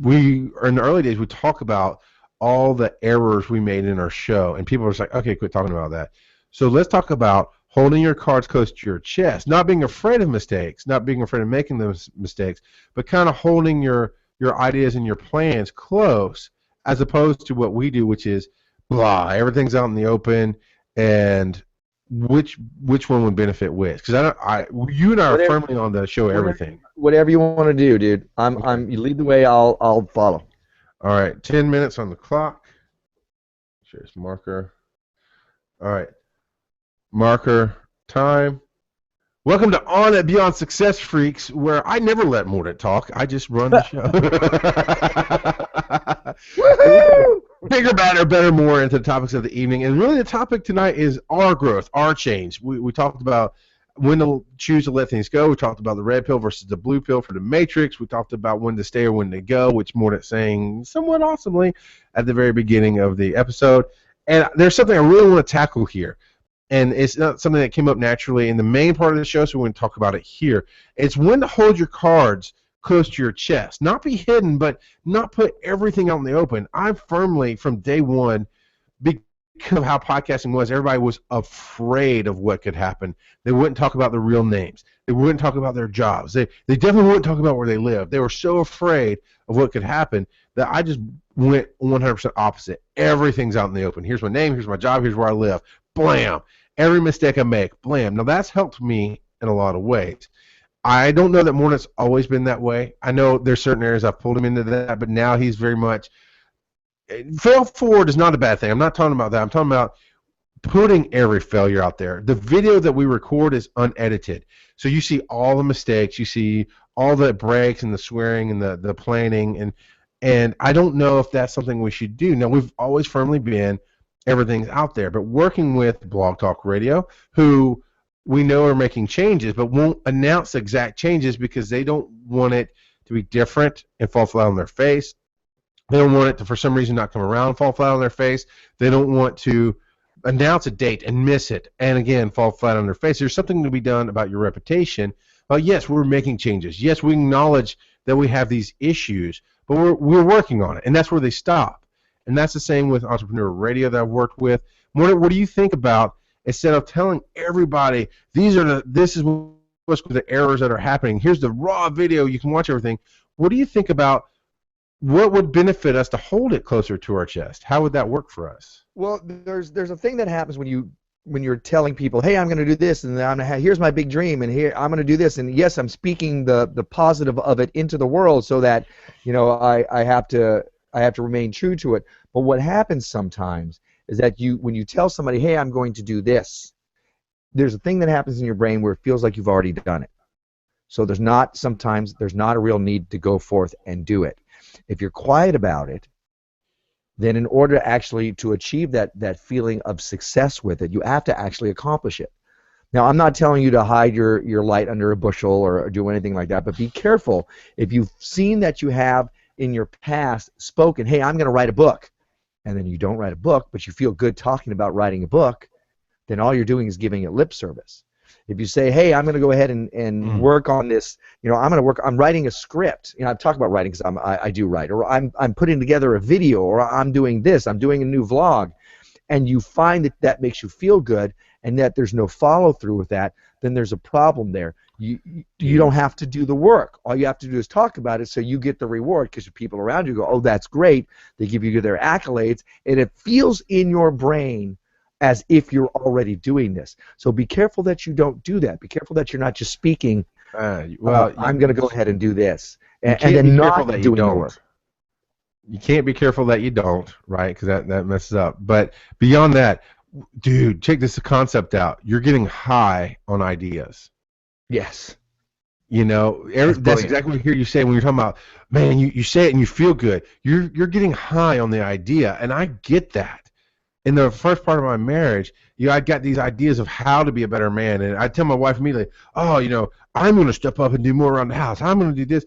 in the early days, we talk about all the errors we made in our show, and people are just like, okay, quit talking about that. So let's talk about holding your cards close to your chest, not being afraid of mistakes, not being afraid of making those mistakes, but kind of holding your ideas and your plans close, as opposed to what we do, which is blah, everything's out in the open, and which one would benefit which? Because you and I are firmly on the show everything. Whatever you want to do, dude. You lead the way. I'll follow. All right, 10 minutes on the clock. Here's marker. All right, marker time. Welcome to On and Beyond Success Freaks, where I never let Mordant talk. I just run the show. Bigger, better, more into the topics of the evening. And really the topic tonight is our growth, our change. We talked about when to choose to let things go. We talked about the red pill versus the blue pill for the Matrix. We talked about when to stay or when to go, which Mordant saying somewhat awesomely at the very beginning of the episode. And there's something I really want to tackle here. And it's not something that came up naturally in the main part of the show, so we're going to talk about it here. It's when to hold your cards close to your chest. Not be hidden, but not put everything out in the open. I firmly, from day one, because of how podcasting was, everybody was afraid of what could happen. They wouldn't talk about their real names. They wouldn't talk about their jobs. They definitely wouldn't talk about where they live. They were so afraid of what could happen that I just went 100% opposite. Everything's out in the open. Here's my name. Here's my job. Here's where I live. Blam. Every mistake I make. Blam. Now, that's helped me in a lot of ways. I don't know that Mornett's always been that way. I know there's certain areas I've pulled him into that, but now he's very much fail forward is not a bad thing. I'm not talking about that. I'm talking about putting every failure out there. The video that we record is unedited. So you see all the mistakes, you see all the breaks and the swearing and the planning, and I don't know if that's something we should do. Now, we've always firmly been everything's out there, but working with Blog Talk Radio, who we know are making changes, but won't announce exact changes because they don't want it to be different and fall flat on their face. They don't want it to, for some reason, not come around and fall flat on their face. They don't want to announce a date and miss it and, again, fall flat on their face. There's something to be done about your reputation. Yes, we're making changes. Yes, we acknowledge that we have these issues, but we're working on it, and that's where they stop. And that's the same with Entrepreneur Radio that I've worked with. What do you think about, instead of telling everybody, this is what's the errors that are happening, here's the raw video, you can watch everything, what do you think about what would benefit us to hold it closer to our chest? How would that work for us? Well, there's a thing that happens when you're telling people, hey, I'm going to do this, and here's my big dream, and here I'm going to do this, and yes, I'm speaking the positive of it into the world, so that I have to remain true to it. But what happens sometimes is that when you tell somebody, hey, I'm going to do this, there's a thing that happens in your brain where it feels like you've already done it. So sometimes there's not a real need to go forth and do it. If you're quiet about it, then in order actually to achieve that feeling of success with it, you have to actually accomplish it. Now, I'm not telling you to hide your light under a bushel or do anything like that, but be careful. If you've seen that you have in your past spoken, hey, I'm going to write a book, and then you don't write a book, but you feel good talking about writing a book, then all you're doing is giving it lip service. If you say, hey, I'm going to go ahead and work on this, I'm writing a script. I've talked about writing because I do write, or I'm putting together a video, or I'm doing this, I'm doing a new vlog, and you find that makes you feel good, and that there's no follow through with that, then there's a problem there. You don't have to do the work. All you have to do is talk about it, so you get the reward, because the people around you go, oh, that's great. They give you their accolades, and it feels in your brain as if you're already doing this. So be careful that you don't do that. Be careful that you're not just speaking, I'm going to go ahead and do this, and then not doing the work. You can't be careful that you don't, right? Because that messes up. But beyond that, dude, check this concept out. You're getting high on ideas. Yes. That's exactly what I hear you say when you're talking about, man, you say it and you feel good. You're getting high on the idea, and I get that. In the first part of my marriage, I got these ideas of how to be a better man, and I tell my wife immediately, oh, I'm going to step up and do more around the house. I'm going to do this.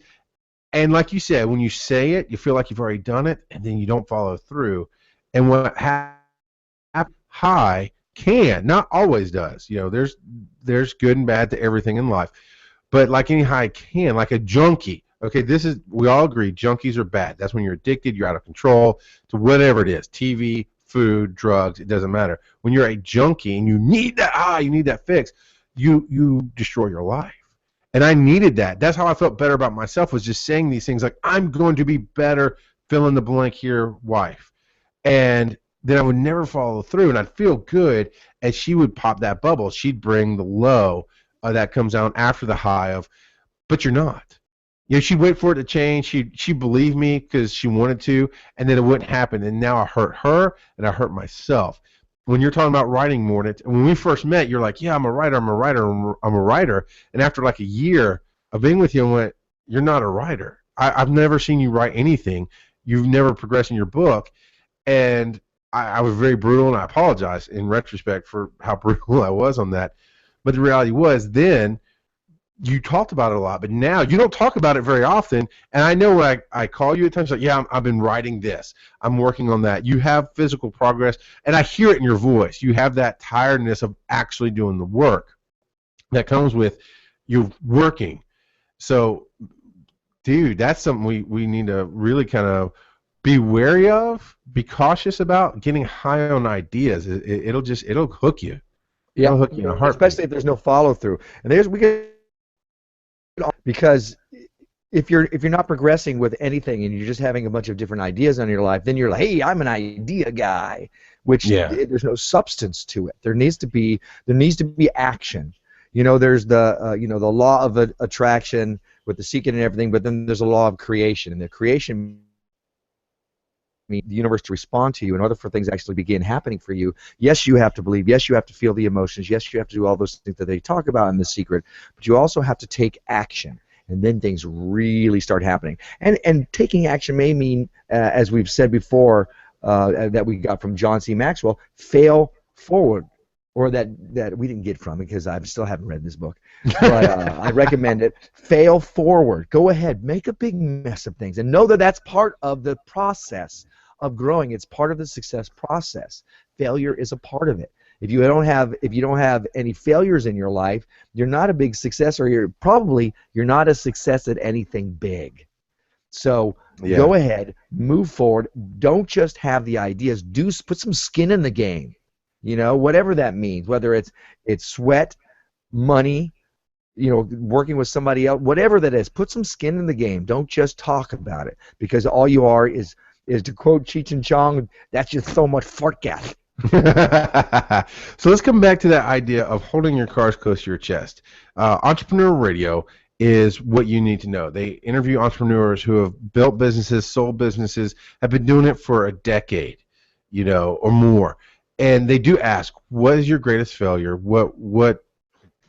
And like you said, when you say it, you feel like you've already done it, and then you don't follow through. And what high can, not always does. There's good and bad to everything in life. But like any high can, like a junkie, okay, we all agree junkies are bad. That's when you're addicted, you're out of control to whatever it is, TV, food, drugs, it doesn't matter. When you're a junkie and you need that high, you need that fix, you destroy your life. And I needed that. That's how I felt better about myself, was just saying these things like, I'm going to be better, fill in the blank here, wife. And then I would never follow through, and I'd feel good as she would pop that bubble. She'd bring the low that comes down after the high of, but you're not. She'd wait for it to change. She believed me because she wanted to, and then it wouldn't happen. And now I hurt her, and I hurt myself. When you're talking about writing more, and when we first met, you're like, yeah, I'm a writer. And after like a year of being with you, I went, you're not a writer. I've never seen you write anything. You've never progressed in your book. And I was very brutal, and I apologize in retrospect for how brutal I was on that. But the reality was, then you talked about it a lot, but now you don't talk about it very often. And I know when I call you at times, like, yeah, I've been writing this. I'm working on that. You have physical progress, and I hear it in your voice. You have that tiredness of actually doing the work that comes with you working. So, dude, that's something we need to really kind of be wary of, be cautious about getting high on ideas. It'll hook you. Yeah, It'll hook you in a heartbeat. especially if there's no follow through. And there's we get because if you're not progressing with anything and you're just having a bunch of different ideas on your life, then you're like, hey, I'm an idea guy, which Yeah. there's no substance to it. There needs to be action. There's the law of attraction with the seeking and everything, but then there's a law of creation, and the creation means the universe to respond to you in order for things to actually begin happening for you. Yes, you have to believe. Yes, you have to feel the emotions. Yes, you have to do all those things that they talk about in The Secret, but you also have to take action, and then things really start happening. And taking action may mean, as we've said before, that we got from John C. Maxwell, fail forward, or that we didn't get from it because I still haven't read this book, but I recommend it. Fail forward. Go ahead, make a big mess of things, and know that that's part of the process of growing. It's part of the success process. Failure is a part of it. If you don't have any failures in your life, you're not a big success, or you're not a success at anything big. So Yeah. go ahead, move forward. Don't just have the ideas. Put some skin in the game. Whatever that means, whether it's sweat, money, working with somebody else, whatever that is, put some skin in the game. Don't just talk about it, because all you are is to quote Cheech and Chong, that's just so much fart gas. So let's come back to that idea of holding your cards close to your chest. Entrepreneur Radio is what you need to know. They interview entrepreneurs who have built businesses, sold businesses, have been doing it for a decade, or more. And they do ask, what is your greatest failure? And what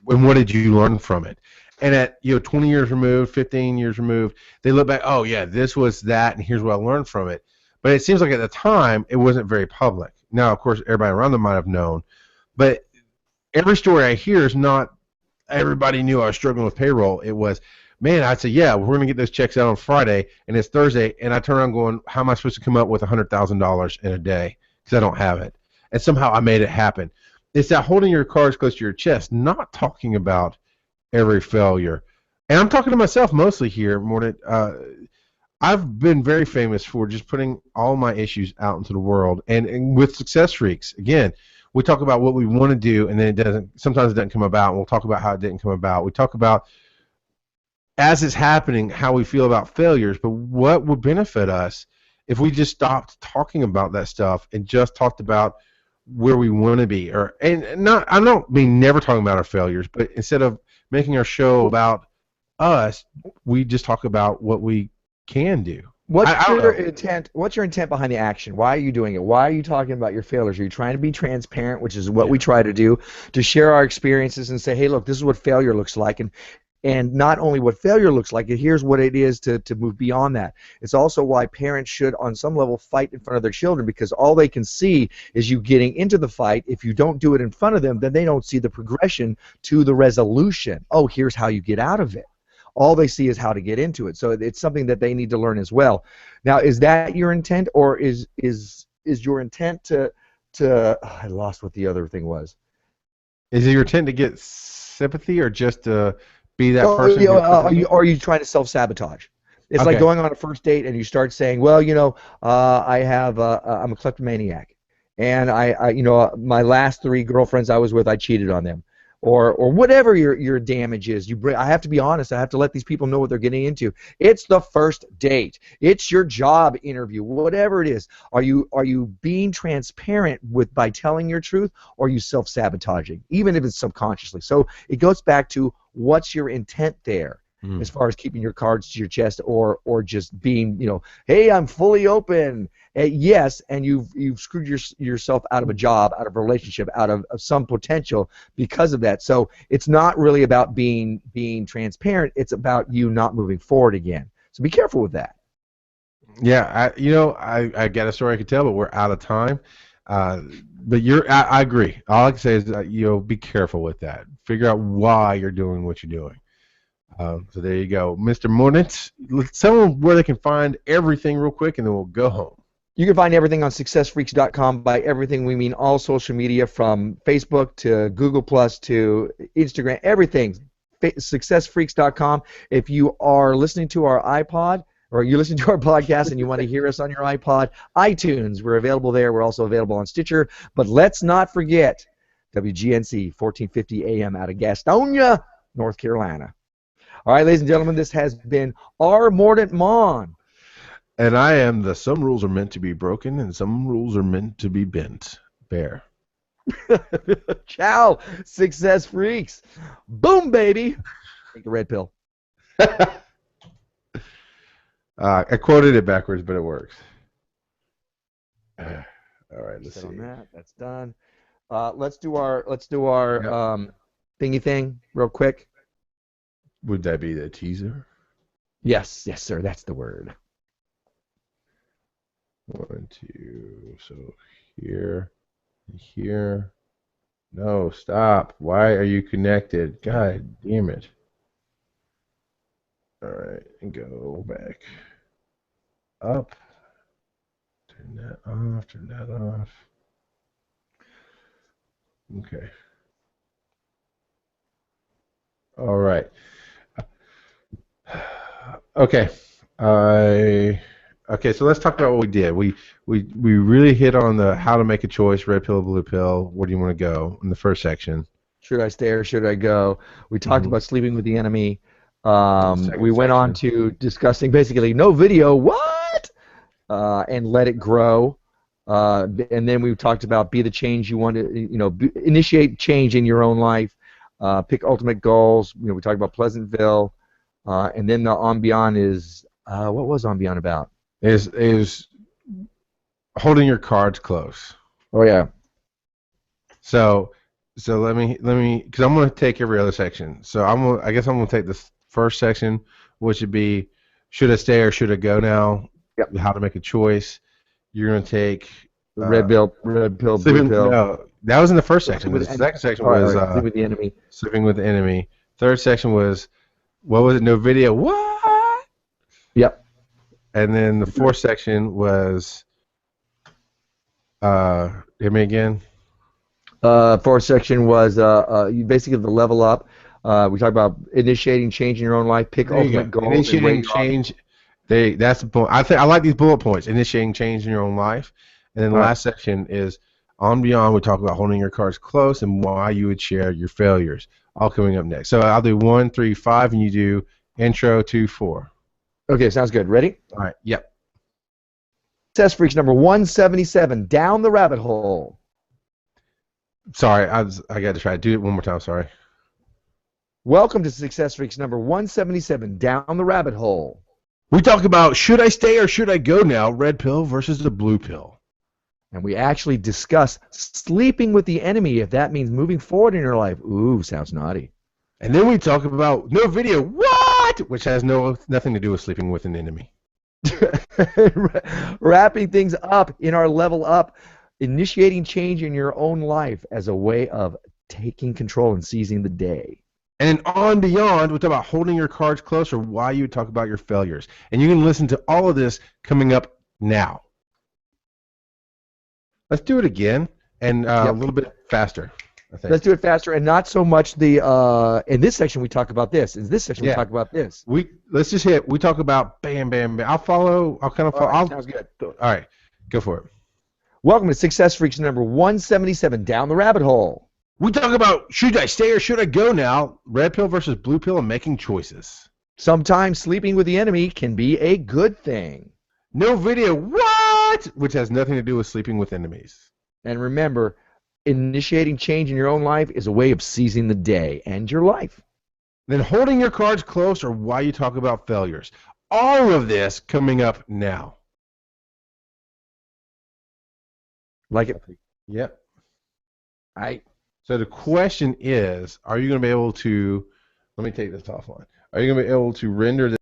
did you learn from it? And at 20 years removed, 15 years removed, they look back, oh yeah, this was that, and here's what I learned from it. But it seems like at the time it wasn't very public. Now, of course, everybody around them might have known, but every story I hear is not everybody knew I was struggling with payroll. It was, man, I'd say, yeah, we're gonna get those checks out on Friday, and it's Thursday, and I turn around going, how am I supposed to come up with $100,000 in a day because I don't have it? And somehow I made it happen. It's that holding your cards close to your chest, not talking about every failure. And I'm talking to myself mostly here, more than I've been very famous for just putting all my issues out into the world. And with Success Freaks, again, we talk about what we want to do, and then sometimes it doesn't come about, and we'll talk about how it didn't come about. We talk about, as it's happening, how we feel about failures, but what would benefit us if we just stopped talking about that stuff and just talked about where we want to be, I don't mean never talking about our failures, but instead of making our show about us, we just talk about what we can do. I don't know. What's your intent behind the action? Why are you doing it? Why are you talking about your failures? Are you trying to be transparent, which is what we try to do, to share our experiences and say, hey, look, this is what failure looks like, and not only what failure looks like, here's what it is to move beyond that. It's also why parents should, on some level, fight in front of their children, because all they can see is you getting into the fight. If you don't do it in front of them, then they don't see the progression to the resolution. Oh, here's how you get out of it. All they see is how to get into it. So it's something that they need to learn as well. Now, is that your intent, or is your intent to I lost what the other thing was. Is it your intent to get sympathy, or just to be that Oh, person who are you trying to self-sabotage? It's like Okay. going on a first date and you start saying, well, I'm a kleptomaniac, and my last 3 girlfriends I was with, I cheated on them, or whatever your damage is. I have to be honest. I have to let these people know what they're getting into. It's the first date. It's your job interview. Whatever it is, are you being transparent by telling your truth, or are you self-sabotaging, even if it's subconsciously? So it goes back to, what's your intent there, as far as keeping your cards to your chest, or just being, hey, I'm fully open. Yes, and you've screwed yourself out of a job, out of a relationship, out of some potential because of that. So it's not really about being transparent. It's about you not moving forward again. So be careful with that. Yeah, I got a story I could tell, but we're out of time. But I agree. All I can say is that, be careful with that. Figure out why you're doing what you're doing. So there you go, Mr. Mornitz. Tell them where they can find everything real quick, and then we'll go home. You can find everything on successfreaks.com. By everything, we mean all social media, from Facebook to Google Plus to Instagram, everything. Successfreaks.com. If you are listening to our iPod, or you listen to our podcast and you want to hear us on your iPod, iTunes, we're available there. We're also available on Stitcher. But let's not forget WGNC 1450 AM out of Gastonia, North Carolina. All right, ladies and gentlemen, this has been our Mordant Mon. And I am the some rules are meant to be broken and some rules are meant to be bent. Bear. Ciao, success freaks. Boom, baby. Take the red pill. I quoted it backwards, but it works. All right, let's see. On that. That's done. Let's do our thingy thing real quick. Would that be the teaser? Yes, sir. That's the word. 1, 2. So here, here. No, stop. Why are you connected? God damn it. All right, and go back up. Turn that off. Turn that off. Okay. All right. Okay. Okay, so let's talk about what we did. We really hit on the how to make a choice, red pill, blue pill, where do you want to go in the first section. Should I stay or should I go? We talked about sleeping with the enemy. Second We went on to discussing basically no video, what? And let it grow. And then we talked about be the change you want to, initiate change in your own life. Pick ultimate goals. We talked about Pleasantville. And then the on beyond is, what was on beyond about? Is holding your cards close. Oh yeah. So let me because I'm going to take every other section. So I guess I'm going to take this first section, which would be should I stay or should I go now? Yep. How to make a choice. You're going to take red pill, blue pill. No, that was in the first section. The second section was sleeping with the enemy. Sleeping with the enemy. Third section was what was it? No video. What? Yep. And then the fourth section was hear me again. Fourth section was basically the level up. We talked about initiating change in your own life. Pick ultimate goals. Initiating change. That's the point. I like these bullet points. Initiating change in your own life. And then the last section is on beyond. We talk about holding your cards close and why you would share your failures. All coming up next. So I'll do 1, 3, 5, and you do intro 2, 4. Okay, sounds good. Ready? All right. Yep. Success Freaks number 177. Down the rabbit hole. Sorry, I got to try to do it one more time. Sorry. Welcome to Success Freaks number 177. Down the rabbit hole. We talk about should I stay or should I go now? Red pill versus the blue pill. And we actually discuss sleeping with the enemy if that means moving forward in your life. Ooh, sounds naughty. And then we talk about no video, what? Which has nothing to do with sleeping with an enemy. Wrapping things up in our level up, initiating change in your own life as a way of taking control and seizing the day. And on beyond, we talk about holding your cards close or why you talk about your failures. And you can listen to all of this coming up now. Let's do it again and a little bit faster. I think. Let's do it faster and not so much the. In this section we talk about this. In this section we talk about this. Let's just hit. We talk about bam, bam, bam. I'll follow. I'll kind of follow. Sounds good. All right, go for it. Welcome to Success Freaks number 177. Down the rabbit hole. We talk about should I stay or should I go now? Red pill versus blue pill and making choices. Sometimes sleeping with the enemy can be a good thing. No video, what? Which has nothing to do with sleeping with enemies. And remember, initiating change in your own life is a way of seizing the day and your life. Then holding your cards close or why you talk about failures. All of this coming up now. Like it? Yep. So the question is, are you going to be able to, let me take this offline. Are you going to be able to render this